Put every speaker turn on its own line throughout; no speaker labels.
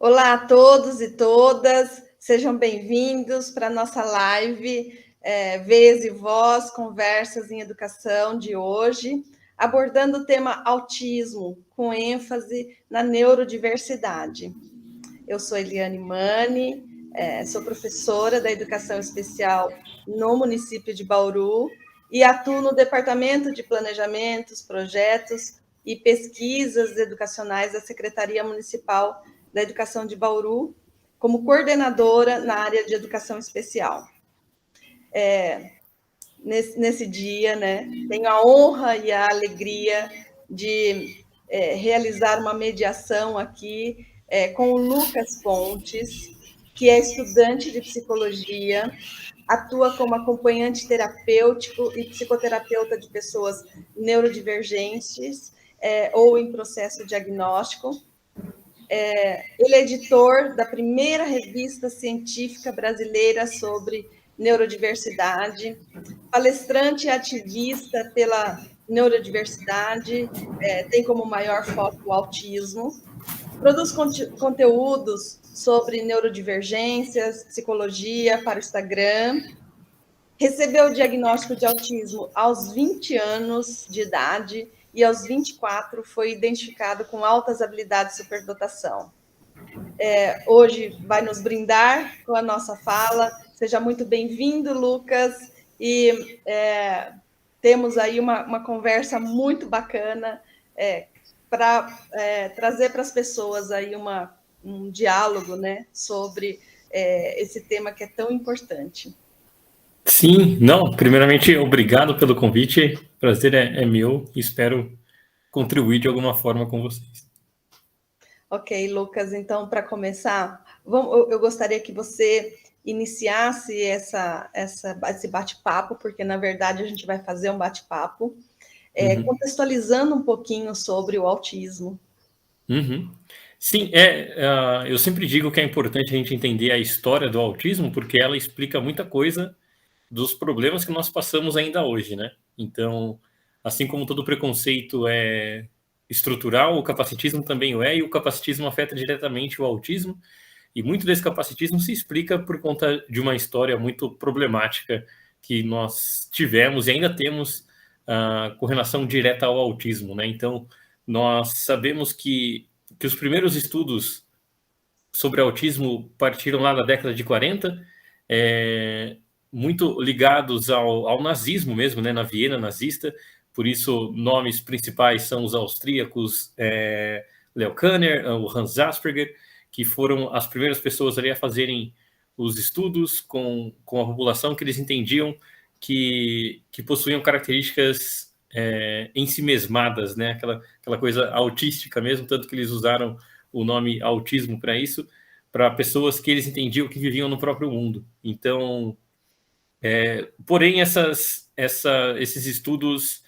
Olá a todos e todas, sejam bem-vindos para a nossa live Vez e Voz, Conversas em Educação de hoje, abordando o tema autismo, com ênfase na neurodiversidade. Eu sou Eliane Mani, sou professora da Educação Especial no município de Bauru e atuo no Departamento de Planejamentos, Projetos e Pesquisas Educacionais da Secretaria Municipal da Educação de Bauru, como coordenadora na área de Educação Especial. Nesse dia, né, tenho a honra e a alegria de realizar uma mediação aqui com o Lucas Pontes, que é estudante de psicologia, atua como acompanhante terapêutico e psicoterapeuta de pessoas neurodivergentes ou em processo diagnóstico. Ele é editor da primeira revista científica brasileira sobre neurodiversidade, palestrante e ativista pela neurodiversidade, tem como maior foco o autismo, produz conteúdos sobre neurodivergências, psicologia para o Instagram, recebeu o diagnóstico de autismo aos 20 anos de idade e aos 24 foi identificado com altas habilidades de superdotação. Hoje vai nos brindar com a nossa fala. Seja muito bem-vindo, Lucas, e temos aí uma conversa muito bacana para trazer para as pessoas aí um diálogo, né, sobre esse tema que é tão importante.
Sim, não, primeiramente, obrigado pelo convite, o prazer é meu e espero contribuir de alguma forma com vocês.
Ok, Lucas, então, para começar, eu gostaria que você iniciasse esse bate-papo, porque, na verdade, a gente vai fazer um bate-papo, contextualizando um pouquinho sobre o autismo.
Sim, eu sempre digo que é importante a gente entender a história do autismo, porque ela explica muita coisa dos problemas que nós passamos ainda hoje, né? Então, assim como todo preconceito é estrutural, o capacitismo também o é, e o capacitismo afeta diretamente o autismo, e muito desse capacitismo se explica por conta de uma história muito problemática que nós tivemos e ainda temos com relação direta ao autismo, né? Então, nós sabemos que os primeiros estudos sobre autismo partiram lá da década de 40, muito ligados ao nazismo mesmo, né, na Viena nazista, por isso nomes principais são os austríacos Leo Kanner, o Hans Asperger, que foram as primeiras pessoas ali a fazerem os estudos com a população que eles entendiam que possuíam características ensimesmadas, né, aquela coisa autística mesmo, tanto que eles usaram o nome autismo para isso, para pessoas que eles entendiam que viviam no próprio mundo. Então, porém, esses estudos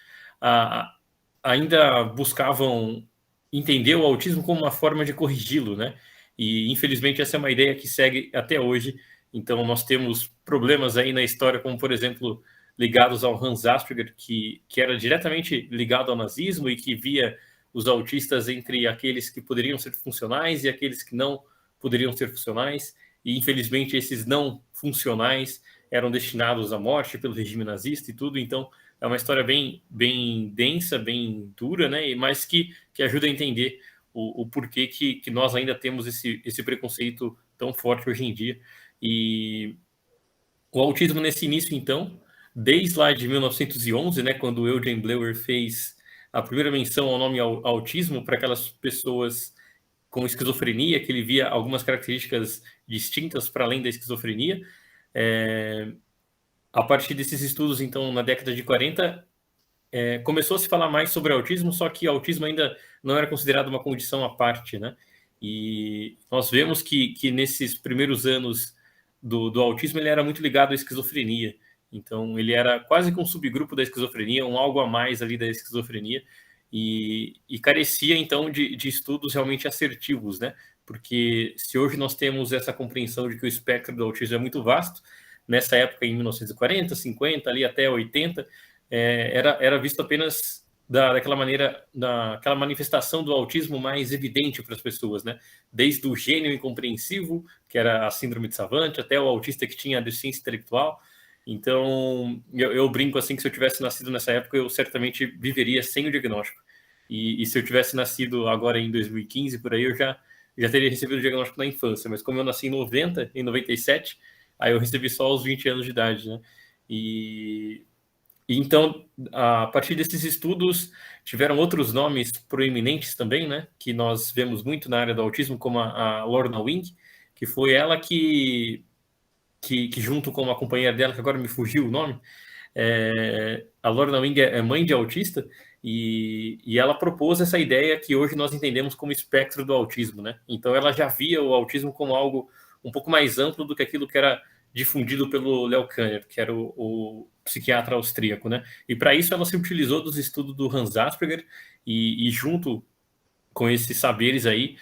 ainda buscavam entender o autismo como uma forma de corrigi-lo, né? E, infelizmente, essa é uma ideia que segue até hoje. Então, nós temos problemas aí na história, como, por exemplo, ligados ao Hans Asperger, que era diretamente ligado ao nazismo e que via os autistas entre aqueles que poderiam ser funcionais e aqueles que não poderiam ser funcionais. E, infelizmente, esses não funcionais eram destinados à morte pelo regime nazista e tudo. Então, é uma história bem densa, bem dura, né? Mas que ajuda a entender o porquê que nós ainda temos esse preconceito tão forte hoje em dia. E o autismo nesse início, então, desde lá de 1911, né, quando o Eugen Bleuler fez a primeira menção ao nome autismo para aquelas pessoas com esquizofrenia, que ele via algumas características distintas para além da esquizofrenia. A partir desses estudos, então, na década de 40, começou a se falar mais sobre autismo, só que autismo ainda não era considerado uma condição à parte, né? E nós vemos que nesses primeiros anos do autismo, ele era muito ligado à esquizofrenia. Então, ele era quase que um subgrupo da esquizofrenia, um algo a mais ali da esquizofrenia, e carecia, então, de estudos realmente assertivos, né? Porque se hoje nós temos essa compreensão de que o espectro do autismo é muito vasto, nessa época, em 1940, 50, ali até 80, era visto apenas daquela maneira, daquela manifestação do autismo mais evidente para as pessoas, né? Desde o gênio incompreensivo, que era a síndrome de Savant, até o autista que tinha a deficiência intelectual. Então, eu brinco assim que se eu tivesse nascido nessa época, eu certamente viveria sem o diagnóstico. E se eu tivesse nascido agora em 2015, por aí, eu já teria recebido o diagnóstico na infância. Mas como eu nasci em 90, em 97, aí eu recebi só aos 20 anos de idade, né? E então, a partir desses estudos, tiveram outros nomes proeminentes também, né? Que nós vemos muito na área do autismo, como a Lorna Wing, que foi ela que junto com uma companheira dela, que agora me fugiu o nome, a Lorna Wing é mãe de autista, e ela propôs essa ideia que hoje nós entendemos como espectro do autismo, né? Então ela já via o autismo como algo um pouco mais amplo do que aquilo que era difundido pelo Leo Kanner, que era o psiquiatra austríaco, né? E para isso ela se utilizou dos estudos do Hans Asperger, e junto com esses saberes aí,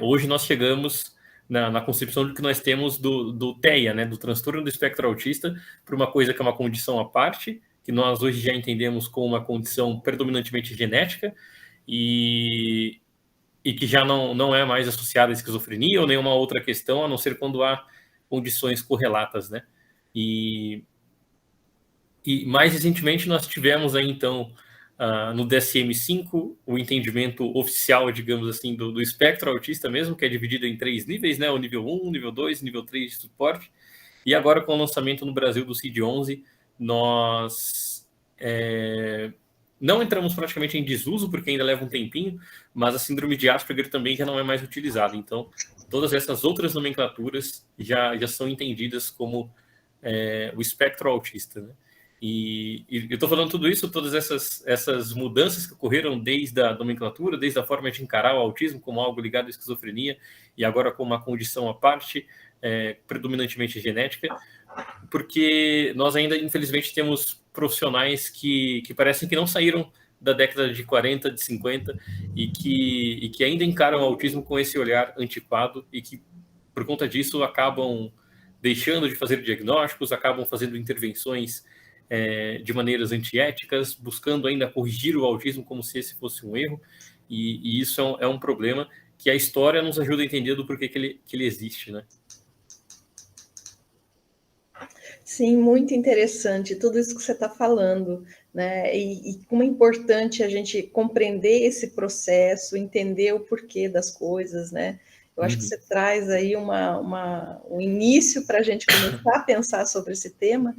hoje nós chegamos na concepção de que nós temos do TEA, né, do transtorno do espectro autista, para uma coisa que é uma condição à parte, que nós hoje já entendemos como uma condição predominantemente genética e que já não é mais associada à esquizofrenia ou nenhuma outra questão, a não ser quando há condições correlatas, né? E mais recentemente nós tivemos aí, então, no DSM-5, o entendimento oficial, digamos assim, do espectro autista mesmo, que é dividido em 3 níveis, né? O nível 1, nível 2, nível 3 de suporte. E agora, com o lançamento no Brasil do CID-11, nós não entramos praticamente em desuso, porque ainda leva um tempinho, mas a síndrome de Asperger também já não é mais utilizada. Então, todas essas outras nomenclaturas já são entendidas como o espectro autista, né? E eu estou falando tudo isso, todas essas mudanças que ocorreram desde a nomenclatura, desde a forma de encarar o autismo como algo ligado à esquizofrenia e agora como uma condição à parte, predominantemente genética, porque nós ainda, infelizmente, temos profissionais que parecem que não saíram da década de 40, de 50 e que ainda encaram o autismo com esse olhar antiquado e que, por conta disso, acabam deixando de fazer diagnósticos, acabam fazendo intervenções de maneiras antiéticas, buscando ainda corrigir o autismo como se esse fosse um erro, e isso é um problema que a história nos ajuda a entender do porquê que ele existe, né?
Sim, muito interessante tudo isso que você está falando, né? E como é importante a gente compreender esse processo, entender o porquê das coisas, né? Eu acho que você traz aí um início para a gente começar a pensar sobre esse tema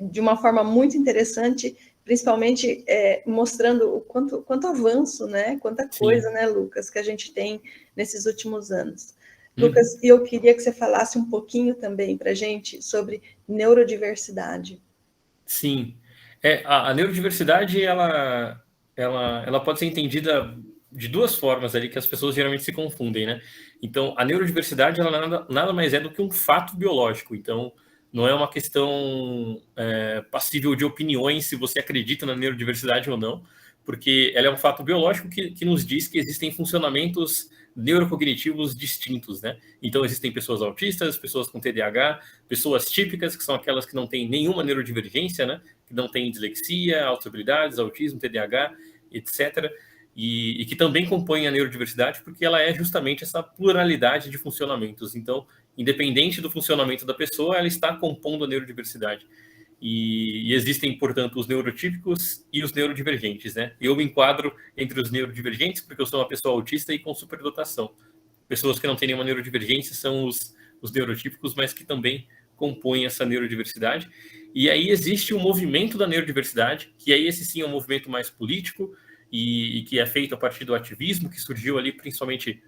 de uma forma muito interessante, principalmente mostrando o quanto avanço, né? Quanta coisa, né, Lucas, que a gente tem nesses últimos anos. Lucas, eu queria que você falasse um pouquinho também para a gente sobre neurodiversidade.
Sim. A neurodiversidade, ela pode ser entendida de duas formas ali que as pessoas geralmente se confundem, né? Então, a neurodiversidade, ela nada mais é do que um fato biológico. Então, não é uma questão passível de opiniões se você acredita na neurodiversidade ou não, porque ela é um fato biológico que nos diz que existem funcionamentos neurocognitivos distintos, né? Então, existem pessoas autistas, pessoas com TDAH, pessoas típicas, que são aquelas que não têm nenhuma neurodivergência, né? Que não têm dislexia, autossabilidades, autismo, TDAH, etc. E que também compõem a neurodiversidade, porque ela é justamente essa pluralidade de funcionamentos. Então, independente do funcionamento da pessoa, ela está compondo a neurodiversidade. E existem, portanto, os neurotípicos e os neurodivergentes, né? Eu me enquadro entre os neurodivergentes porque eu sou uma pessoa autista e com superdotação. Pessoas que não têm nenhuma neurodivergência são os neurotípicos, mas que também compõem essa neurodiversidade. E aí existe o movimento da neurodiversidade, que aí esse sim é um movimento mais político e que é feito a partir do ativismo, que surgiu ali principalmente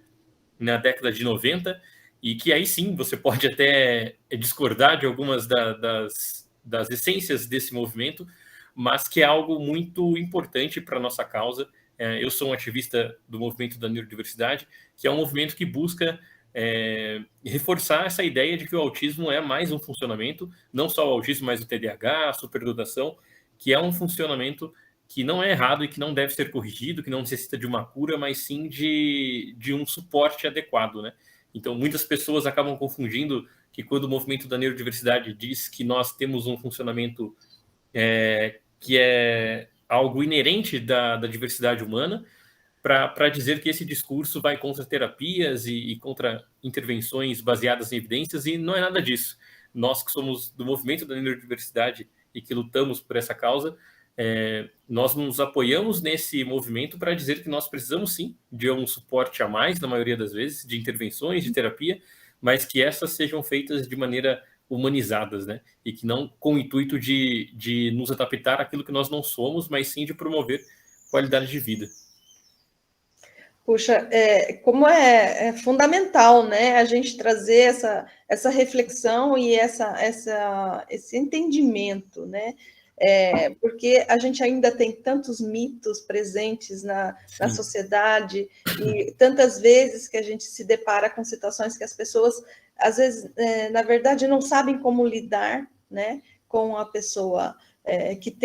na década de 90, e que aí sim você pode até discordar de algumas das essências desse movimento, mas que é algo muito importante para a nossa causa. Eu sou um ativista do movimento da neurodiversidade, que é um movimento que busca reforçar essa ideia de que o autismo é mais um funcionamento, não só o autismo, mas o TDAH, a superdotação, que é um funcionamento que não é errado e que não deve ser corrigido, que não necessita de uma cura, mas sim de um suporte adequado, né? Então, muitas pessoas acabam confundindo que quando o movimento da neurodiversidade diz que nós temos um funcionamento que é algo inerente da diversidade humana para dizer que esse discurso vai contra terapias e contra intervenções baseadas em evidências, e não é nada disso. Nós que somos do movimento da neurodiversidade e que lutamos por essa causa, nós nos apoiamos nesse movimento para dizer que nós precisamos sim de um suporte a mais, na maioria das vezes, de intervenções, de terapia, mas que essas sejam feitas de maneira humanizadas, né? E que não com o intuito de nos adaptar àquilo que nós não somos, mas sim de promover qualidade de vida.
Puxa, como é fundamental, né, a gente trazer essa reflexão e esse entendimento, né? Porque a gente ainda tem tantos mitos presentes na sociedade e tantas vezes que a gente se depara com situações que as pessoas, às vezes, na verdade, não sabem como lidar, né, com a pessoa que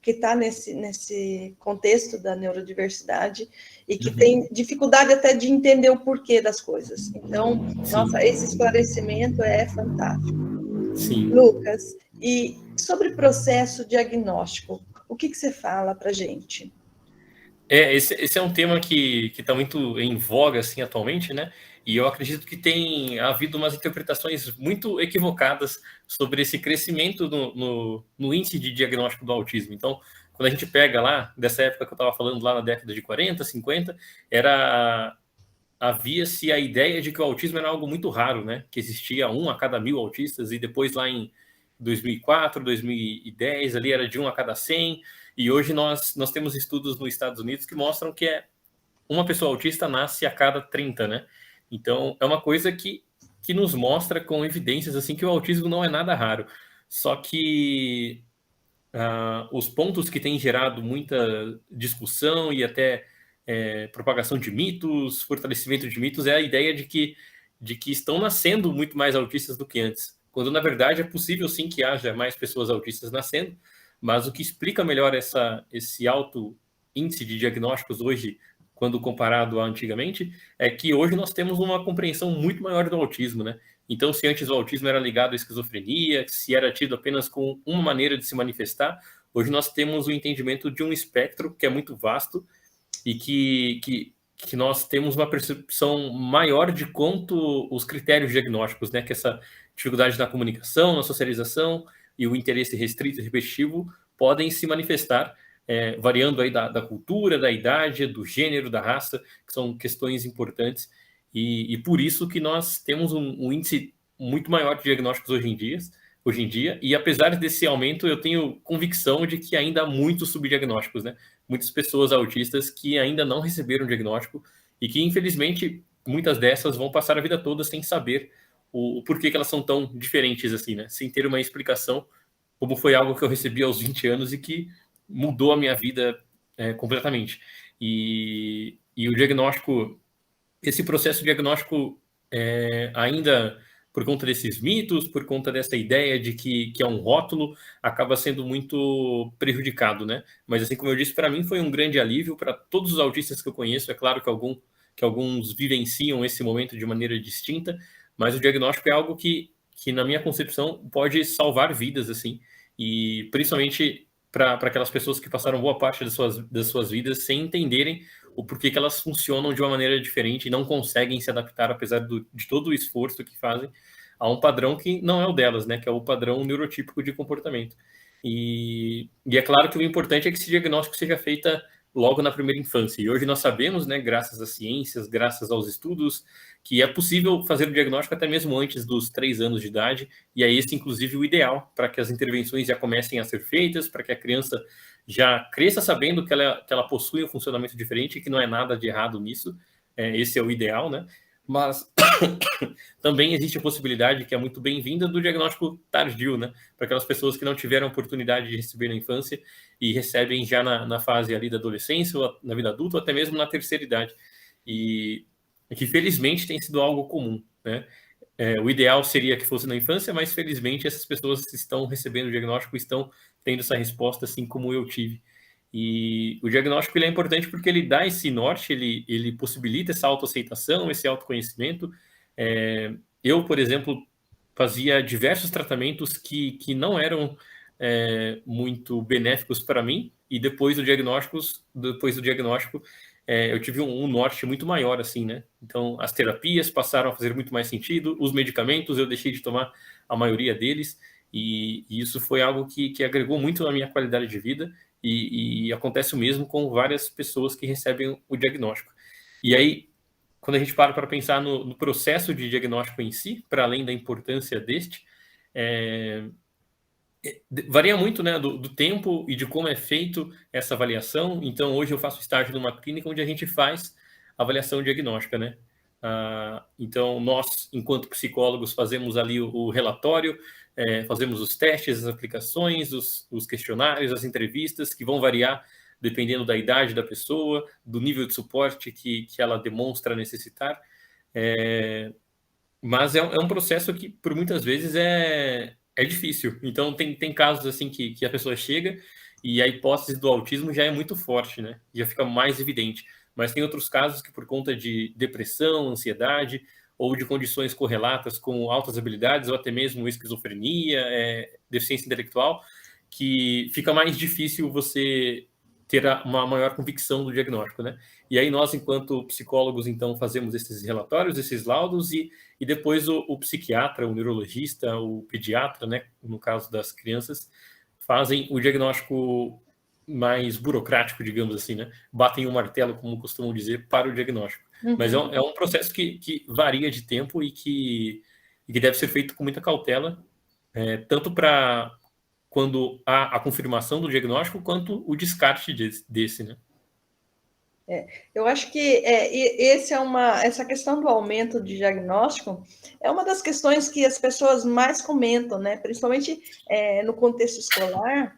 está nesse contexto da neurodiversidade e que tem dificuldade até de entender o porquê das coisas. Então, nossa, esse esclarecimento é fantástico.
Sim.
Lucas, e sobre processo diagnóstico, o que você fala para a gente?
Esse é um tema que está muito em voga assim, atualmente, né? E eu acredito que tem havido umas interpretações muito equivocadas sobre esse crescimento no índice de diagnóstico do autismo. Então, quando a gente pega lá, dessa época que eu estava falando, lá na década de 40, 50, havia-se a ideia de que o autismo era algo muito raro, né? Que existia 1 a cada 1000 autistas, e depois lá em 2004, 2010, ali era de 1 a cada 100, e hoje nós temos estudos nos Estados Unidos que mostram que uma pessoa autista nasce a cada 30, né? Então, é uma coisa que nos mostra com evidências assim que o autismo não é nada raro. Só que os pontos que têm gerado muita discussão e até propagação de mitos, fortalecimento de mitos, é a ideia de que estão nascendo muito mais autistas do que antes. Quando, na verdade, é possível sim que haja mais pessoas autistas nascendo, mas o que explica melhor esse alto índice de diagnósticos hoje, quando comparado a antigamente, é que hoje nós temos uma compreensão muito maior do autismo, né? Então, se antes o autismo era ligado à esquizofrenia, se era tido apenas com uma maneira de se manifestar, hoje nós temos o entendimento de um espectro que é muito vasto e que nós temos uma percepção maior de quanto os critérios diagnósticos, né? Que essa dificuldade na comunicação, na socialização e o interesse restrito e repetitivo podem se manifestar variando aí da cultura, da idade, do gênero, da raça, que são questões importantes, e por isso que nós temos um índice muito maior de diagnósticos hoje em dia, e apesar desse aumento, eu tenho convicção de que ainda há muitos subdiagnósticos, né? Muitas pessoas autistas que ainda não receberam diagnóstico e que, infelizmente, muitas dessas vão passar a vida toda sem saber o porquê que elas são tão diferentes assim, né? Sem ter uma explicação, como foi algo que eu recebi aos 20 anos e que mudou a minha vida completamente. E o diagnóstico, esse processo diagnóstico ainda por conta desses mitos, por conta dessa ideia de que é um rótulo, acaba sendo muito prejudicado, né? Mas assim como eu disse, para mim foi um grande alívio, para todos os autistas que eu conheço, é claro que alguns vivenciam esse momento de maneira distinta, mas o diagnóstico é algo que na minha concepção pode salvar vidas, assim, e principalmente para aquelas pessoas que passaram boa parte das suas vidas sem entenderem o porquê que elas funcionam de uma maneira diferente e não conseguem se adaptar, apesar de todo o esforço que fazem, a um padrão que não é o delas, né? Que é o padrão neurotípico de comportamento. E é claro que o importante é que esse diagnóstico seja feito logo na primeira infância. E hoje nós sabemos, né, graças às ciências, graças aos estudos, que é possível fazer o diagnóstico até mesmo antes dos 3 anos de idade, e é esse, inclusive, o ideal para que as intervenções já comecem a ser feitas, para que a criança já cresça sabendo que ela possui um funcionamento diferente e que não é nada de errado nisso. Esse é o ideal, né? Mas também existe a possibilidade, que é muito bem-vinda, do diagnóstico tardio, né? Para aquelas pessoas que não tiveram oportunidade de receber na infância e recebem já na fase ali da adolescência, ou na vida adulta, ou até mesmo na terceira idade. E que felizmente tem sido algo comum, né? O ideal seria que fosse na infância, mas felizmente essas pessoas estão recebendo o diagnóstico, estão tendo essa resposta, assim como eu tive. E o diagnóstico ele é importante porque ele dá esse norte, ele possibilita essa autoaceitação, esse autoconhecimento. Eu, por exemplo, fazia diversos tratamentos que não eram muito benéficos para mim, e depois do diagnóstico, eu tive um norte muito maior, assim, né? Então, as terapias passaram a fazer muito mais sentido, os medicamentos eu deixei de tomar a maioria deles, e isso foi algo que agregou muito na minha qualidade de vida, e acontece o mesmo com várias pessoas que recebem o diagnóstico. E aí, quando a gente para pensar no processo de diagnóstico em si, para além da importância deste, varia muito, né, do tempo e de como é feito essa avaliação. Então, hoje eu faço estágio numa clínica onde a gente faz avaliação diagnóstica, né? Então, nós, enquanto psicólogos, fazemos ali o relatório, fazemos os testes, as aplicações, os questionários, as entrevistas, que vão variar dependendo da idade da pessoa, do nível de suporte que ela demonstra necessitar. Mas é um processo que, por muitas vezes, é difícil. Então, tem casos assim que a pessoa chega e a hipótese do autismo já é muito forte, né? Já fica mais evidente. Mas tem outros casos que, por conta de depressão, ansiedade, ou de condições correlatas com altas habilidades, ou até mesmo esquizofrenia, deficiência intelectual, que fica mais difícil você ter uma maior convicção do diagnóstico, né? E aí nós, enquanto psicólogos, então, fazemos esses relatórios, esses laudos, e depois o psiquiatra, o neurologista, o pediatra, né, no caso das crianças, fazem o diagnóstico mais burocrático, digamos assim, né? Batem o martelo, como costumam dizer, para o diagnóstico.
Uhum.
Mas é um processo que varia de tempo e que deve ser feito com muita cautela, tanto para quando há a confirmação do diagnóstico, quanto o descarte desse, né?
Eu acho que essa questão do aumento de diagnóstico é uma das questões que as pessoas mais comentam, né? Principalmente no contexto escolar,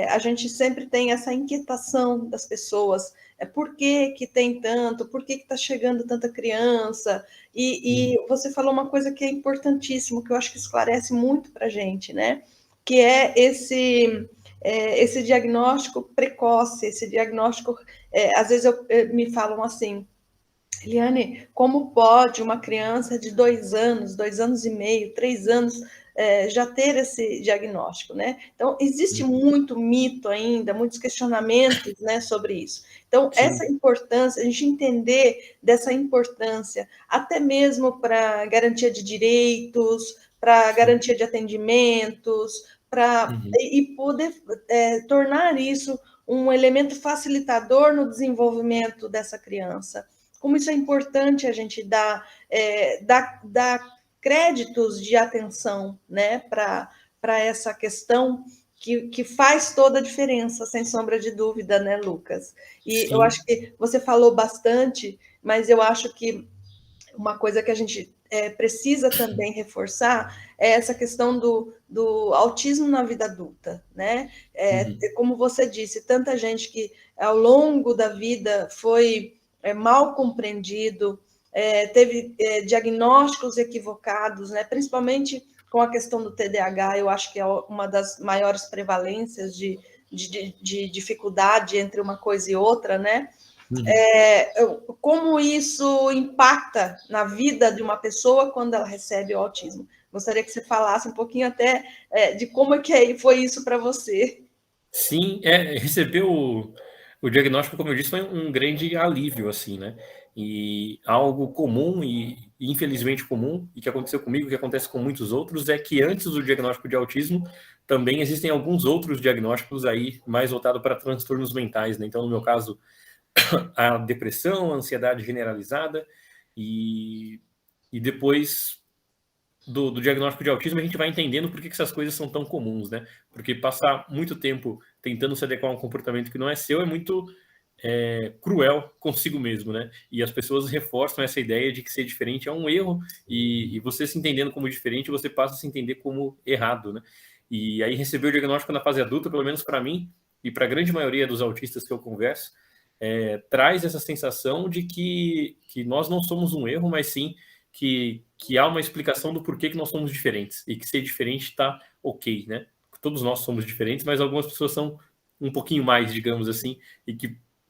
a gente sempre tem essa inquietação das pessoas. Por que tem tanto? Por que está chegando tanta criança? E você falou uma coisa que é importantíssima, que eu acho que esclarece muito para a gente, né? Que é esse diagnóstico precoce, esse diagnóstico. Às vezes me falam assim, Eliane, como pode uma criança de 2 anos, 2 anos e meio, 3 anos, já ter esse diagnóstico, né? Então, existe muito mito ainda, muitos questionamentos, né, sobre isso. Então,
Sim.
Essa importância, a gente entender dessa importância, até mesmo para garantia de direitos, para garantia de atendimentos, e poder tornar isso um elemento facilitador no desenvolvimento dessa criança. Como isso é importante a gente dar créditos de atenção, né, para essa questão que faz toda a diferença, sem sombra de dúvida, né, Lucas? E
Sim.
Eu acho que você falou bastante, mas eu acho que uma coisa que a gente precisa também reforçar é essa questão do autismo na vida adulta, né? Como você disse, tanta gente que ao longo da vida foi mal compreendido, teve diagnósticos equivocados, né? Principalmente com a questão do TDAH, eu acho que é uma das maiores prevalências de dificuldade entre uma coisa e outra, né? Como isso impacta na vida de uma pessoa quando ela recebe o autismo. Gostaria que você falasse um pouquinho até de como é que foi isso para você.
Sim, receber o diagnóstico, como eu disse, foi um grande alívio, assim, né? E algo comum e infelizmente comum, e que aconteceu comigo, que acontece com muitos outros, é que antes do diagnóstico de autismo, também existem alguns outros diagnósticos aí mais voltados para transtornos mentais, né? Então, no meu caso, a depressão, a ansiedade generalizada, e depois do diagnóstico de autismo, a gente vai entendendo por que essas coisas são tão comuns, né? Porque passar muito tempo tentando se adequar a um comportamento que não é seu é muito cruel consigo mesmo, né? E as pessoas reforçam essa ideia de que ser diferente é um erro, e você se entendendo como diferente, você passa a se entender como errado, né? E aí receber o diagnóstico na fase adulta, pelo menos para mim, e para a grande maioria dos autistas que eu converso, traz essa sensação de que nós não somos um erro, mas sim que há uma explicação do porquê que nós somos diferentes, e que ser diferente está ok, né? Todos nós somos diferentes, mas algumas pessoas são um pouquinho mais, digamos assim,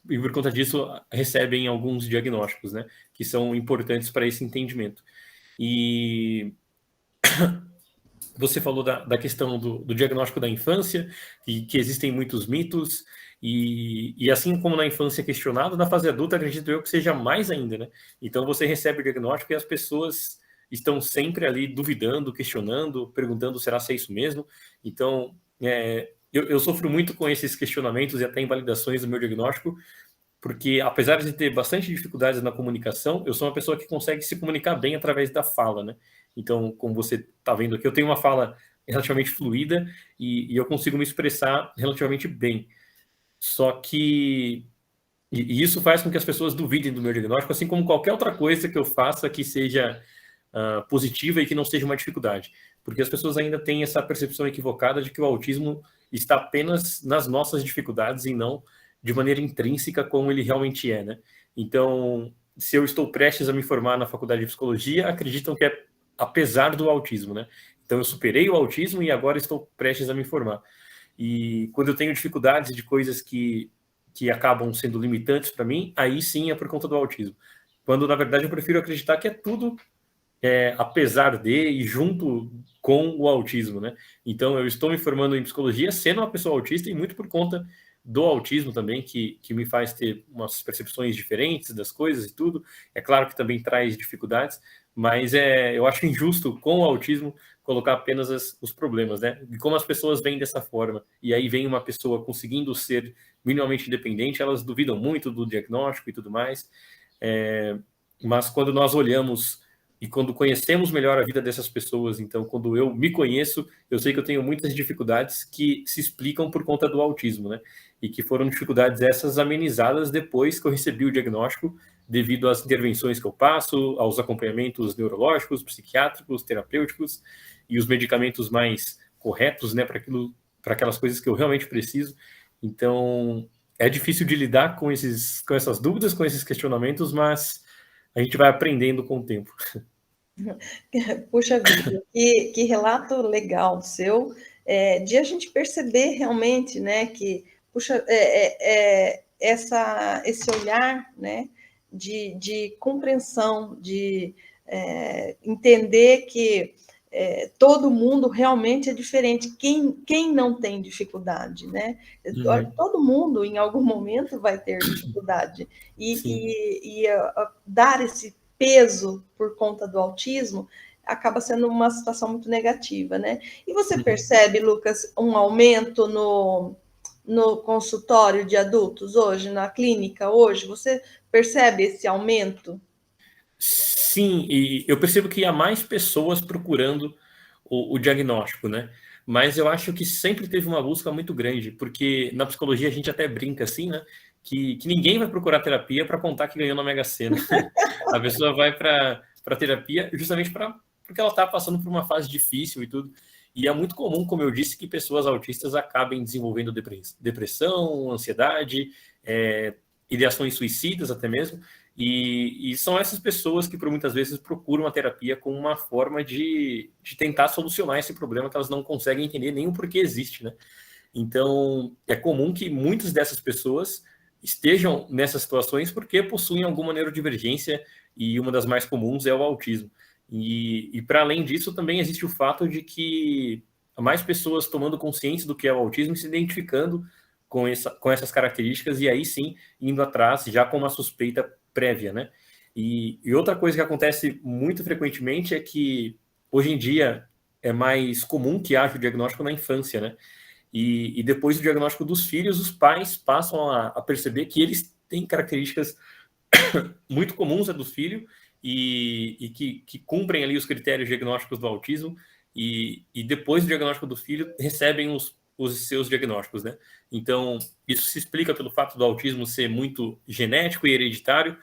e por conta disso recebem alguns diagnósticos, né? Que são importantes para esse entendimento. E você falou da questão do diagnóstico da infância, e que existem muitos mitos, E assim como na infância é questionado, na fase adulta acredito eu que seja mais ainda, né? Então você recebe o diagnóstico e as pessoas estão sempre ali duvidando, questionando, perguntando será se é isso mesmo. Então, eu sofro muito com esses questionamentos e até invalidações do meu diagnóstico, porque apesar de ter bastante dificuldades na comunicação, eu sou uma pessoa que consegue se comunicar bem através da fala, né? Então, como você está vendo aqui, eu tenho uma fala relativamente fluida e eu consigo me expressar relativamente bem. Só que e isso faz com que as pessoas duvidem do meu diagnóstico, assim como qualquer outra coisa que eu faça que seja positiva e que não seja uma dificuldade. Porque as pessoas ainda têm essa percepção equivocada de que o autismo está apenas nas nossas dificuldades e não de maneira intrínseca como ele realmente é, né? Então, se eu estou prestes a me formar na faculdade de psicologia, acreditam que é apesar do autismo, né? Então, eu superei o autismo e agora estou prestes a me formar. E quando eu tenho dificuldades de coisas que acabam sendo limitantes para mim, aí sim é por conta do autismo. Quando, na verdade, eu prefiro acreditar que é tudo apesar de e junto com o autismo, né? Então, eu estou me formando em psicologia sendo uma pessoa autista e muito por conta do autismo também, que me faz ter umas percepções diferentes das coisas e tudo. É claro que também traz dificuldades, mas eu acho injusto com o autismo colocar apenas os problemas, né? E como as pessoas veem dessa forma, e aí vem uma pessoa conseguindo ser minimamente independente, elas duvidam muito do diagnóstico e tudo mais. Mas quando nós olhamos e quando conhecemos melhor a vida dessas pessoas, então quando eu me conheço, eu sei que eu tenho muitas dificuldades que se explicam por conta do autismo, né? E que foram dificuldades essas amenizadas depois que eu recebi o diagnóstico, devido às intervenções que eu passo, aos acompanhamentos neurológicos, psiquiátricos, terapêuticos e os medicamentos mais corretos, né, para aquelas coisas que eu realmente preciso. Então, é difícil de lidar com essas dúvidas, com esses questionamentos, mas a gente vai aprendendo com o tempo.
Puxa vida, que relato legal seu, de a gente perceber realmente, né, que, puxa, esse olhar, né, de compreensão, de entender que todo mundo realmente é diferente. Quem não tem dificuldade, né?
Uhum.
Todo mundo, em algum momento, vai ter dificuldade.
Sim.
E dar esse peso por conta do autismo acaba sendo uma situação muito negativa, né? E você percebe, Lucas, um aumento no consultório de adultos hoje, na clínica hoje? Você percebe esse aumento?
Sim, e eu percebo que há mais pessoas procurando o diagnóstico, né? Mas eu acho que sempre teve uma busca muito grande, porque na psicologia a gente até brinca assim, né? Que ninguém vai procurar terapia para contar que ganhou na Mega Sena. A pessoa vai para terapia justamente porque ela está passando por uma fase difícil e tudo. E é muito comum, como eu disse, que pessoas autistas acabem desenvolvendo depressão, ansiedade, ideações suicidas até mesmo. E são essas pessoas que, por muitas vezes, procuram a terapia como uma forma de tentar solucionar esse problema que elas não conseguem entender nem o porquê existe, né? Então, é comum que muitas dessas pessoas estejam nessas situações porque possuem alguma neurodivergência e uma das mais comuns é o autismo. E para além disso, também existe o fato de que há mais pessoas tomando consciência do que é o autismo e se identificando com essas características e aí sim indo atrás já com uma suspeita prévia, né? E outra coisa que acontece muito frequentemente é que hoje em dia é mais comum que haja o diagnóstico na infância, né? E depois do diagnóstico dos filhos, os pais passam a perceber que eles têm características muito comuns a do filho e que cumprem ali os critérios diagnósticos do autismo e depois do diagnóstico do filho recebem os seus diagnósticos, né? Então, isso se explica pelo fato do autismo ser muito genético e hereditário.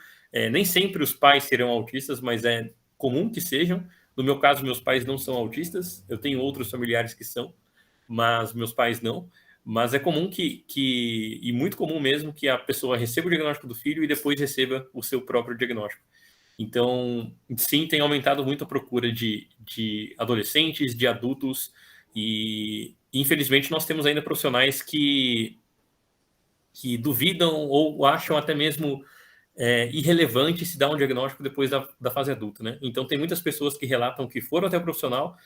Nem sempre os pais serão autistas, mas é comum que sejam. No meu caso, meus pais não são autistas, eu tenho outros familiares que são, mas meus pais não. Mas é comum e muito comum mesmo, que a pessoa receba o diagnóstico do filho e depois receba o seu próprio diagnóstico. Então, sim, tem aumentado muito a procura de adolescentes, de adultos, e infelizmente nós temos ainda profissionais que duvidam ou acham até mesmo irrelevante se dar um diagnóstico depois da fase adulta, né? Então, tem muitas pessoas que relatam que foram até o profissional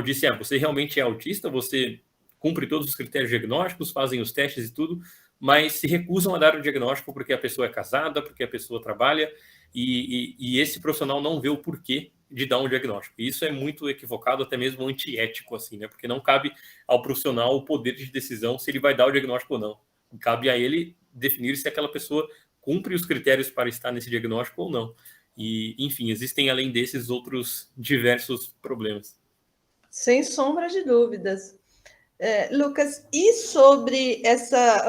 disse, você realmente é autista, você cumpre todos os critérios diagnósticos, fazem os testes e tudo, mas se recusam a dar o diagnóstico porque a pessoa é casada, porque a pessoa trabalha, e esse profissional não vê o porquê de dar um diagnóstico. E isso é muito equivocado, até mesmo antiético, assim, né? Porque não cabe ao profissional o poder de decisão se ele vai dar o diagnóstico ou não. Cabe a ele definir se aquela pessoa cumpre os critérios para estar nesse diagnóstico ou não. E, enfim, existem além desses outros diversos problemas.
Sem sombra de dúvidas. Lucas, e sobre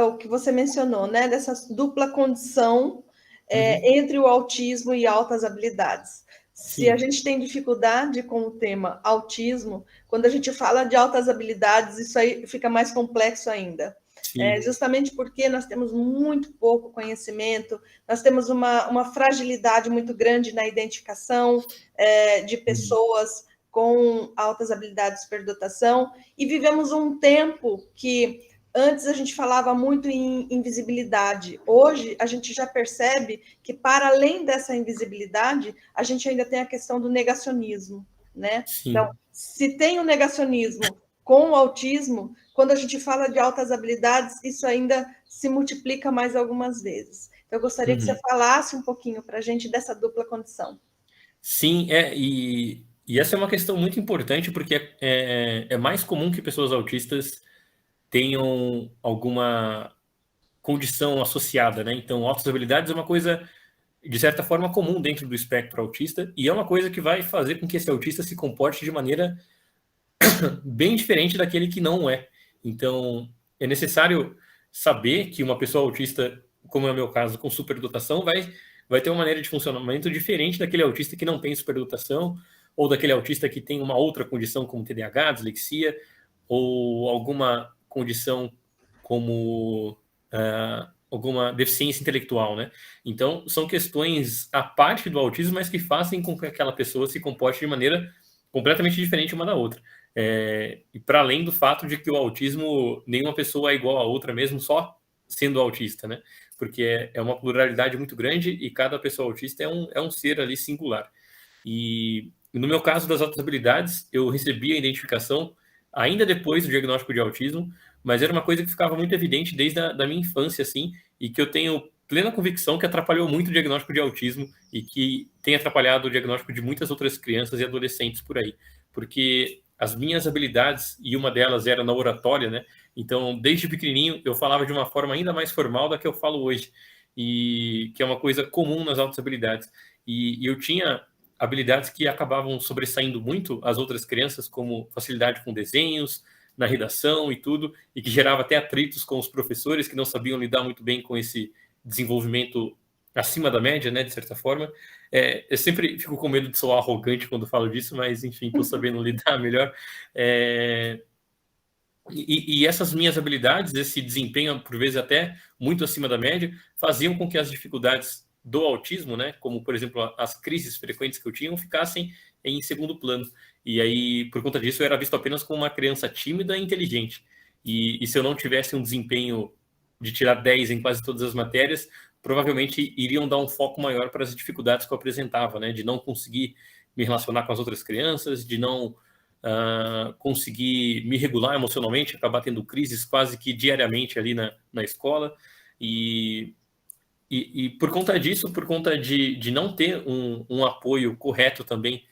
o que você mencionou, né, dessa dupla condição entre o autismo e altas habilidades? Se a gente tem dificuldade com o tema autismo, quando a gente fala de altas habilidades, isso aí fica mais complexo ainda. Justamente porque nós temos muito pouco conhecimento, nós temos uma fragilidade muito grande na identificação de pessoas com altas habilidades de superdotação, e vivemos um tempo que antes a gente falava muito em invisibilidade. Hoje a gente já percebe que, para além dessa invisibilidade, a gente ainda tem a questão do negacionismo, né? Então, se tem o negacionismo com o autismo, quando a gente fala de altas habilidades, isso ainda se multiplica mais algumas vezes. Então, eu gostaria que você falasse um pouquinho para a gente dessa dupla condição.
Sim, e essa é uma questão muito importante, porque é mais comum que pessoas autistas tenham alguma condição associada, né? Então, altas habilidades é uma coisa, de certa forma, comum dentro do espectro autista, e é uma coisa que vai fazer com que esse autista se comporte de maneira bem diferente daquele que não é. Então, é necessário saber que uma pessoa autista, como é o meu caso, com superdotação, vai ter uma maneira de funcionamento diferente daquele autista que não tem superdotação, ou daquele autista que tem uma outra condição como TDAH, dislexia, ou alguma condição como alguma deficiência intelectual, né? Então, são questões à parte do autismo, mas que fazem com que aquela pessoa se comporte de maneira completamente diferente uma da outra. E para além do fato de que o autismo, nenhuma pessoa é igual a outra, mesmo só sendo autista, né? Porque é uma pluralidade muito grande e cada pessoa autista é um ser ali singular. E no meu caso das altas habilidades, eu recebi a identificação ainda depois do diagnóstico de autismo, mas era uma coisa que ficava muito evidente desde a da minha infância, assim, e que eu tenho plena convicção que atrapalhou muito o diagnóstico de autismo e que tem atrapalhado o diagnóstico de muitas outras crianças e adolescentes por aí. Porque as minhas habilidades, e uma delas era na oratória, né? Então, desde pequenininho, eu falava de uma forma ainda mais formal da que eu falo hoje, e que é uma coisa comum nas altas habilidades. E eu tinha habilidades que acabavam sobressaindo muito as outras crianças, como facilidade com desenhos, na redação e tudo, e que gerava até atritos com os professores que não sabiam lidar muito bem com esse desenvolvimento acima da média, né, de certa forma. Eu sempre fico com medo de soar arrogante quando falo disso, mas, enfim, estou sabendo lidar melhor. E essas minhas habilidades, esse desempenho, por vezes até muito acima da média, faziam com que as dificuldades do autismo, né, como, por exemplo, as crises frequentes que eu tinha, ficassem em segundo plano. E aí, por conta disso, eu era visto apenas como uma criança tímida e inteligente. E se eu não tivesse um desempenho de tirar 10 em quase todas as matérias, provavelmente iriam dar um foco maior para as dificuldades que eu apresentava, né, de não conseguir me relacionar com as outras crianças, de não conseguir me regular emocionalmente, acabar tendo crises quase que diariamente ali na escola. E por conta disso, por conta de não ter um apoio correto também,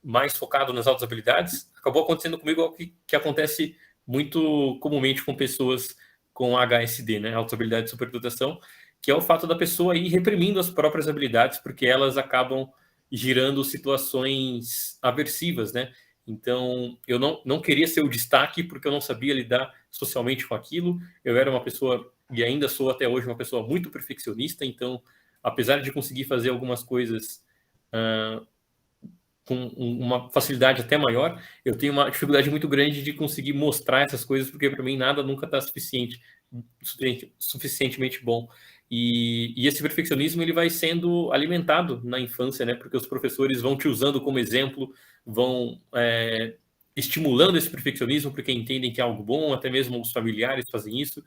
mais focado nas altas habilidades, acabou acontecendo comigo algo que acontece muito comumente com pessoas com HSD, né, altas habilidades de superdotação, que é o fato da pessoa ir reprimindo as próprias habilidades, porque elas acabam girando situações aversivas, né? Então, eu não queria ser o destaque porque eu não sabia lidar socialmente com aquilo. Eu era uma pessoa, e ainda sou até hoje, uma pessoa muito perfeccionista. Então, apesar de conseguir fazer algumas coisas com uma facilidade até maior, eu tenho uma dificuldade muito grande de conseguir mostrar essas coisas, porque para mim nada nunca está suficientemente bom. E esse perfeccionismo ele vai sendo alimentado na infância, né? Porque os professores vão te usando como exemplo, vão estimulando esse perfeccionismo porque entendem que é algo bom, até mesmo os familiares fazem isso.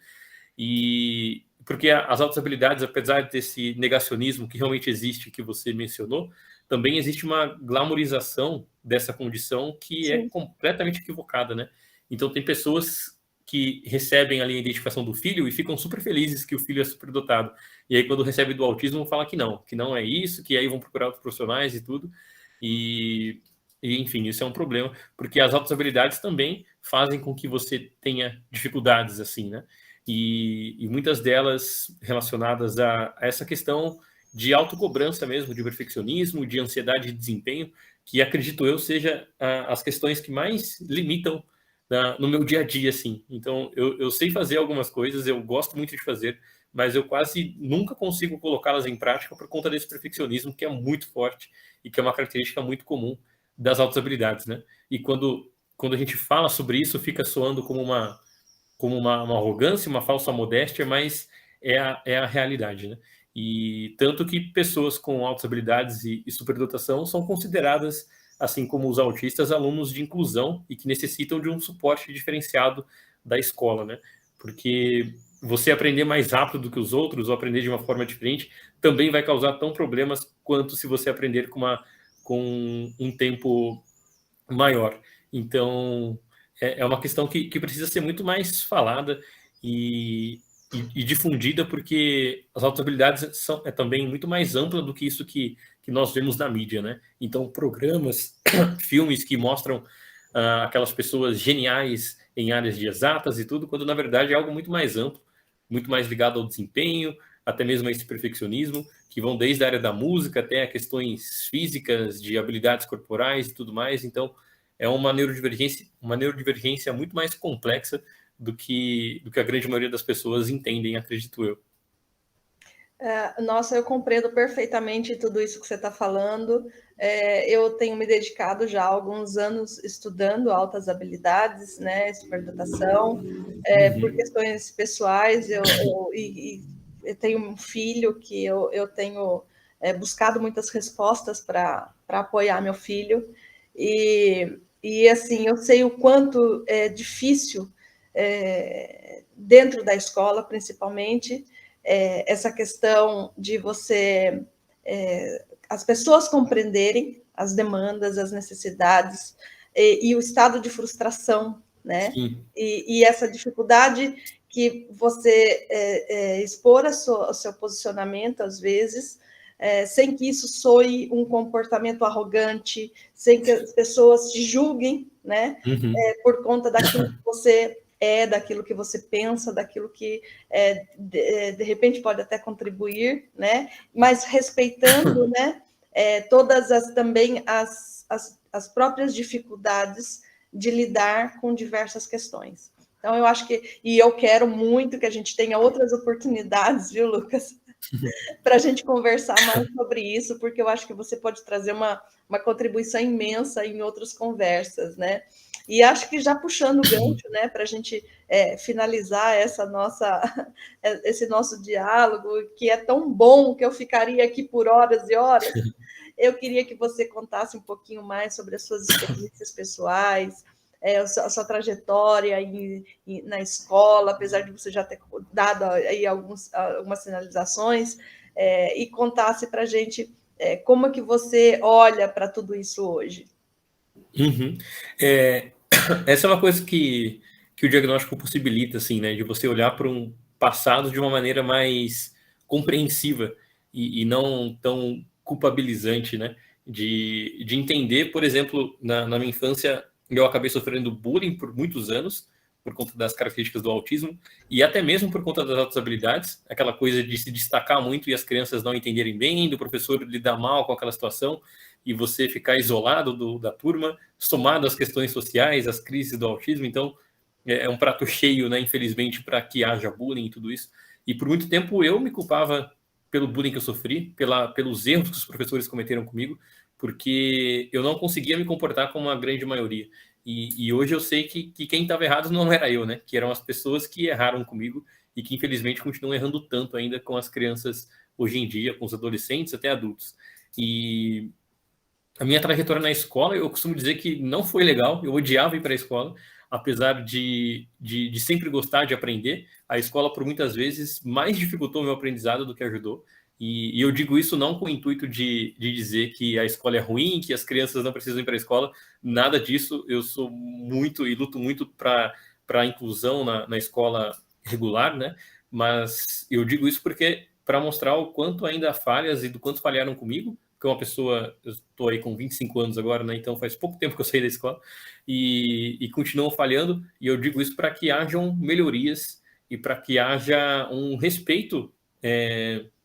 E porque as altas habilidades, apesar desse negacionismo que realmente existe, que você mencionou, também existe uma glamorização dessa condição que é completamente equivocada, né? Então tem pessoas que recebem ali a identificação do filho e ficam super felizes que o filho é superdotado. E aí, quando recebe do autismo, fala que não é isso, que aí vão procurar outros profissionais e tudo. E enfim, isso é um problema, porque as altas habilidades também fazem com que você tenha dificuldades, assim, né? E muitas delas relacionadas a essa questão de autocobrança mesmo, de perfeccionismo, de ansiedade de desempenho, que acredito eu seja as questões que mais limitam no meu dia a dia, assim. Então, eu sei fazer algumas coisas, eu gosto muito de fazer, mas eu quase nunca consigo colocá-las em prática por conta desse perfeccionismo que é muito forte e que é uma característica muito comum das altas habilidades, né? E quando a gente fala sobre isso, fica soando como uma arrogância, uma falsa modéstia, mas é a realidade, né? E tanto que pessoas com altas habilidades e superdotação são consideradas, assim como os autistas, alunos de inclusão e que necessitam de um suporte diferenciado da escola, né? Porque você aprender mais rápido do que os outros ou aprender de uma forma diferente também vai causar tão problemas quanto se você aprender com um tempo maior. Então, é uma questão que precisa ser muito mais falada e difundida, porque as altas habilidades é também muito mais ampla do que isso que nós vemos na mídia, né? Então, programas, filmes que mostram aquelas pessoas geniais em áreas de exatas e tudo, quando na verdade é algo muito mais amplo, muito mais ligado ao desempenho, até mesmo a esse perfeccionismo, que vão desde a área da música até a questões físicas, de habilidades corporais e tudo mais. Então, é uma neurodivergência muito mais complexa do que a grande maioria das pessoas entendem, acredito eu.
Nossa, eu compreendo perfeitamente tudo isso que você está falando. Eu tenho me dedicado já há alguns anos estudando altas habilidades, né, superdotação, por questões pessoais. Eu tenho um filho que eu tenho buscado muitas respostas para apoiar meu filho. E assim, eu sei o quanto é difícil, dentro da escola, principalmente, essa questão de você, as pessoas compreenderem as demandas, as necessidades e o estado de frustração, né? E essa dificuldade que você expor o seu posicionamento, às vezes, sem que isso soe um comportamento arrogante, sem que as pessoas te julguem, né? Por conta daquilo que você daquilo que você pensa, daquilo que de repente pode até contribuir, né? Mas respeitando, né? Todas também as próprias dificuldades de lidar com diversas questões. Então, eu acho e eu quero muito que a gente tenha outras oportunidades, viu, Lucas? Para a gente conversar mais sobre isso, porque eu acho que você pode trazer uma contribuição imensa em outras conversas, né? E acho que já puxando o gancho, né, para a gente finalizar esse nosso diálogo, que é tão bom que eu ficaria aqui por horas e horas, eu queria que você contasse um pouquinho mais sobre as suas experiências pessoais, a sua trajetória na escola, apesar de você já ter dado aí algumas sinalizações, e contasse para a gente como é que você olha para tudo isso hoje.
Essa é uma coisa que o diagnóstico possibilita, assim, né? De você olhar para um passado de uma maneira mais compreensiva e não tão culpabilizante, né? De entender, por exemplo, na minha infância, eu acabei sofrendo bullying por muitos anos, por conta das características do autismo, e até mesmo por conta das outras habilidades, aquela coisa de se destacar muito e as crianças não entenderem bem, do professor lidar mal com aquela situação, e você ficar isolado da turma, somado às questões sociais, às crises do autismo. Então, é um prato cheio, né, infelizmente, para que haja bullying e tudo isso. E por muito tempo eu me culpava pelo bullying que eu sofri, pelos erros que os professores cometeram comigo, porque eu não conseguia me comportar como a grande maioria. E hoje eu sei que quem estava errado não era eu, né? Que eram as pessoas que erraram comigo e que infelizmente continuam errando tanto ainda com as crianças hoje em dia, com os adolescentes até adultos. E a minha trajetória na escola, eu costumo dizer que não foi legal, eu odiava ir para a escola, apesar de sempre gostar de aprender. A escola, por muitas vezes, mais dificultou o meu aprendizado do que ajudou. E eu digo isso não com o intuito de dizer que a escola é ruim, que as crianças não precisam ir para a escola, nada disso. Eu sou muito e luto muito para para a inclusão na escola regular, né? Mas eu digo isso porque para mostrar o quanto ainda há falhas e do quanto falharam comigo, porque uma pessoa, eu estou aí com 25 anos agora, né? Então faz pouco tempo que eu saí da escola e continuam falhando, e eu digo isso para que hajam melhorias e para que haja um respeito,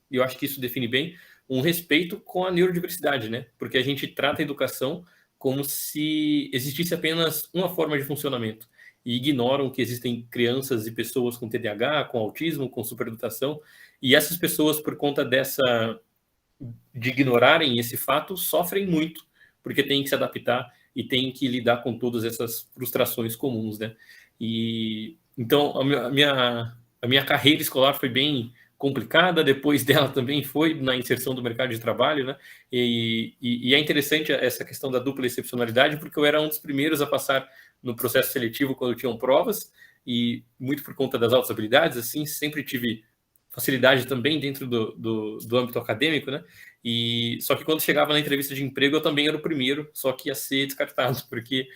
eu acho que isso define bem, um respeito com a neurodiversidade, né? Porque a gente trata a educação como se existisse apenas uma forma de funcionamento e ignoram que existem crianças e pessoas com TDAH, com autismo, com superdotação, e essas pessoas, por conta de ignorarem esse fato, sofrem muito, porque têm que se adaptar e têm que lidar com todas essas frustrações comuns, né? E então a minha carreira escolar foi bem complicada, depois dela também foi na inserção do mercado de trabalho, né? E é interessante essa questão da dupla excepcionalidade, porque eu era um dos primeiros a passar no processo seletivo quando tinham provas, e muito por conta das altas habilidades, assim, sempre tive facilidade também dentro do âmbito acadêmico, né? E só que quando chegava na entrevista de emprego, eu também era o primeiro, só que ia ser descartado, porque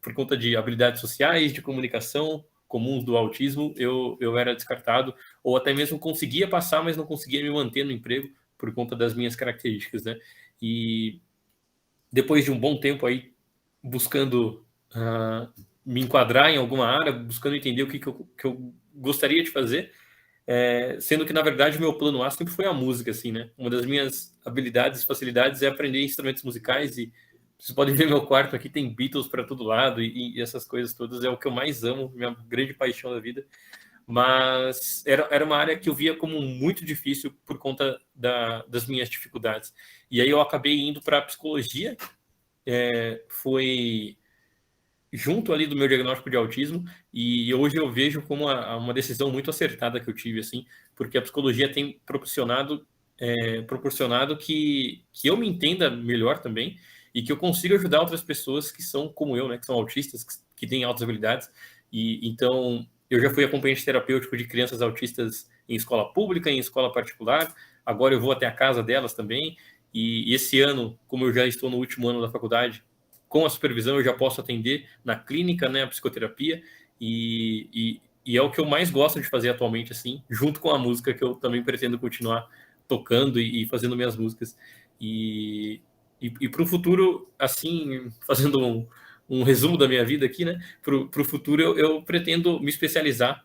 por conta de habilidades sociais, de comunicação comuns do autismo, eu era descartado, ou até mesmo conseguia passar, mas não conseguia me manter no emprego por conta das minhas características, né? E depois de um bom tempo aí buscando me enquadrar em alguma área, buscando entender o que eu gostaria de fazer, sendo que, na verdade, o meu plano A sempre foi a música, assim, né? Uma das minhas habilidades, facilidades é aprender instrumentos musicais, e vocês podem ver meu quarto aqui, tem Beatles para todo lado, e essas coisas todas é o que eu mais amo, minha grande paixão da vida. Mas era uma área que eu via como muito difícil por conta das minhas dificuldades. E aí eu acabei indo para a psicologia, foi junto ali do meu diagnóstico de autismo, e hoje eu vejo como uma decisão muito acertada que eu tive, assim, porque a psicologia tem proporcionado que eu me entenda melhor também, e que eu consiga ajudar outras pessoas que são como eu, né, que são autistas, que têm altas habilidades, e então eu já fui acompanhante terapêutico de crianças autistas em escola pública, em escola particular, agora eu vou até a casa delas também, e esse ano, como eu já estou no último ano da faculdade, com a supervisão eu já posso atender na clínica, né, a psicoterapia, e é o que eu mais gosto de fazer atualmente, assim, junto com a música, que eu também pretendo continuar tocando e fazendo minhas músicas. E para o futuro, assim, fazendo um resumo da minha vida aqui, né, para o futuro eu pretendo me especializar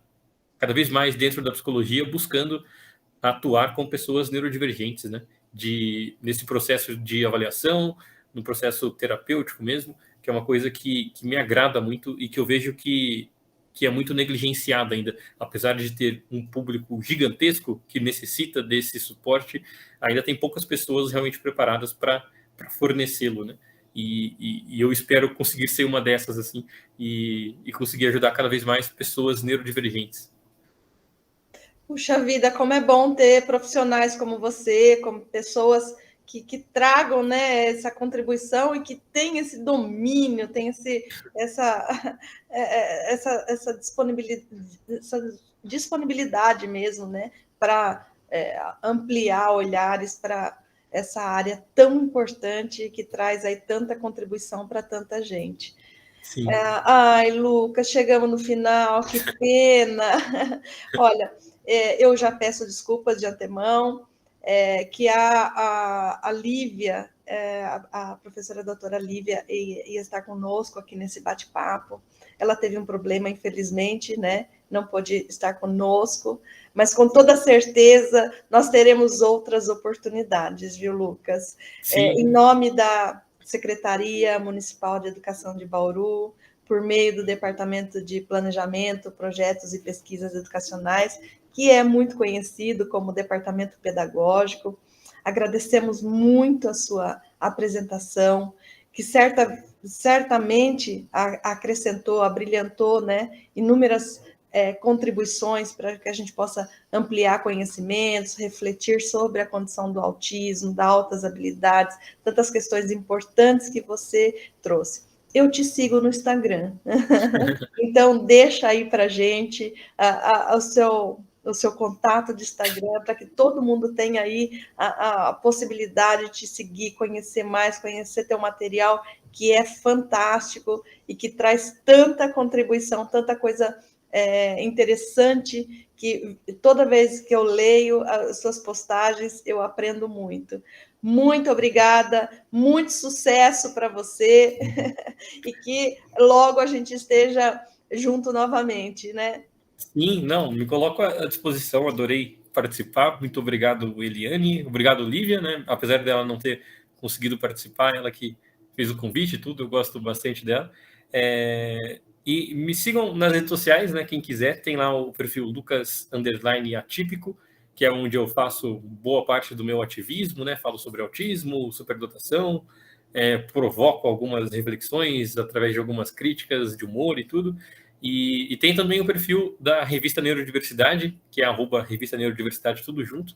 cada vez mais dentro da psicologia, buscando atuar com pessoas neurodivergentes, né? Nesse processo de avaliação, no processo terapêutico mesmo, que é uma coisa que me agrada muito e que eu vejo que é muito negligenciada ainda. Apesar de ter um público gigantesco que necessita desse suporte, ainda tem poucas pessoas realmente preparadas para fornecê-lo, né? E eu espero conseguir ser uma dessas, assim, e conseguir ajudar cada vez mais pessoas neurodivergentes.
Puxa vida, como é bom ter profissionais como você, como pessoas que tragam, né, essa contribuição e que têm esse domínio, tem essa disponibilidade mesmo, né, para ampliar olhares para essa área tão importante que traz aí tanta contribuição para tanta gente.
Sim.
Ai, Lucas, chegamos no final, que pena. Olha, eu já peço desculpas de antemão, que a Lívia, a professora doutora Lívia, ia estar conosco aqui nesse bate-papo. Ela teve um problema, infelizmente, né? Não pôde estar conosco, mas com toda certeza nós teremos outras oportunidades, viu, Lucas? Em nome da Secretaria Municipal de Educação de Bauru, por meio do Departamento de Planejamento, Projetos e Pesquisas Educacionais, que é muito conhecido como Departamento Pedagógico. Agradecemos muito a sua apresentação, que certamente acrescentou, abrilhantou, né, inúmeras contribuições para que a gente possa ampliar conhecimentos, refletir sobre a condição do autismo, das altas habilidades, tantas questões importantes que você trouxe. Eu te sigo no Instagram, então deixa aí para a gente o seu contato de Instagram, para que todo mundo tenha aí a possibilidade de te seguir, conhecer mais, conhecer teu material, que é fantástico e que traz tanta contribuição, tanta coisa interessante, que toda vez que eu leio as suas postagens, eu aprendo muito. Muito obrigada, muito sucesso para você e que logo a gente esteja junto novamente, né?
Sim, não, me coloco à disposição, adorei participar. Muito obrigado, Eliane. Obrigado, Lívia, né? Apesar dela não ter conseguido participar, ela que fez o convite e tudo, eu gosto bastante dela. E me sigam nas redes sociais, né? Quem quiser, tem lá o perfil Lucas_Atípico, que é onde eu faço boa parte do meu ativismo, né? Falo sobre autismo, superdotação, provoco algumas reflexões através de algumas críticas de humor e tudo. E tem também o perfil da Revista Neurodiversidade, que é @Revista Neurodiversidade, tudo junto.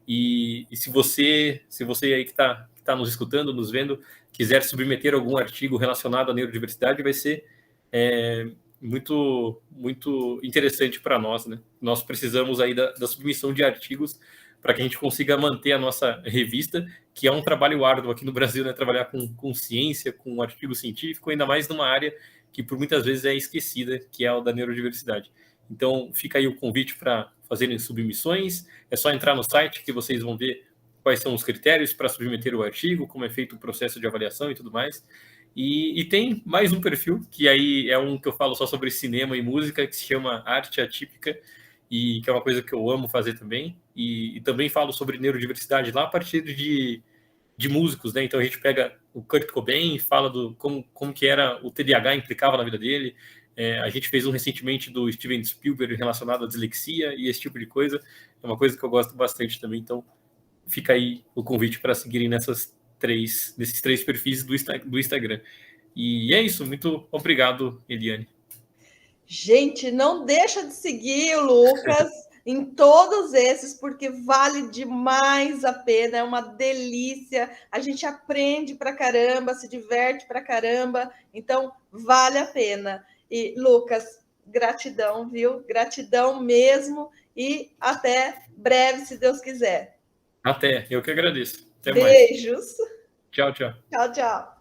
E se você aí que tá nos escutando, nos vendo, quiser submeter algum artigo relacionado à neurodiversidade, vai ser muito, muito interessante para nós, né? Nós precisamos aí da submissão de artigos para que a gente consiga manter a nossa revista, que é um trabalho árduo aqui no Brasil, né? Trabalhar com ciência, com artigo científico, ainda mais numa área que por muitas vezes é esquecida, que é o da neurodiversidade. Então, fica aí o convite para fazerem submissões. É só entrar no site que vocês vão ver quais são os critérios para submeter o artigo, como é feito o processo de avaliação e tudo mais. E tem mais um perfil, que aí é um que eu falo só sobre cinema e música, que se chama Arte Atípica, e que é uma coisa que eu amo fazer também. E também falo sobre neurodiversidade lá a partir de músicos, né? Então a gente pega o Kurt Cobain e fala do como que era o TDAH implicava na vida dele. A gente fez um recentemente do Steven Spielberg relacionado à dislexia e esse tipo de coisa. É uma coisa que eu gosto bastante também. Então fica aí o convite para seguirem nesses três perfis do Instagram. E é isso. Muito obrigado, Eliane.
Gente, não deixa de seguir o Lucas em todos esses, porque vale demais a pena, é uma delícia, a gente aprende pra caramba, se diverte pra caramba, então vale a pena. E, Lucas, gratidão, viu? Gratidão mesmo, e até breve, se Deus quiser.
Até, eu que agradeço. Até mais.
Beijos.
Tchau, tchau.
Tchau, tchau.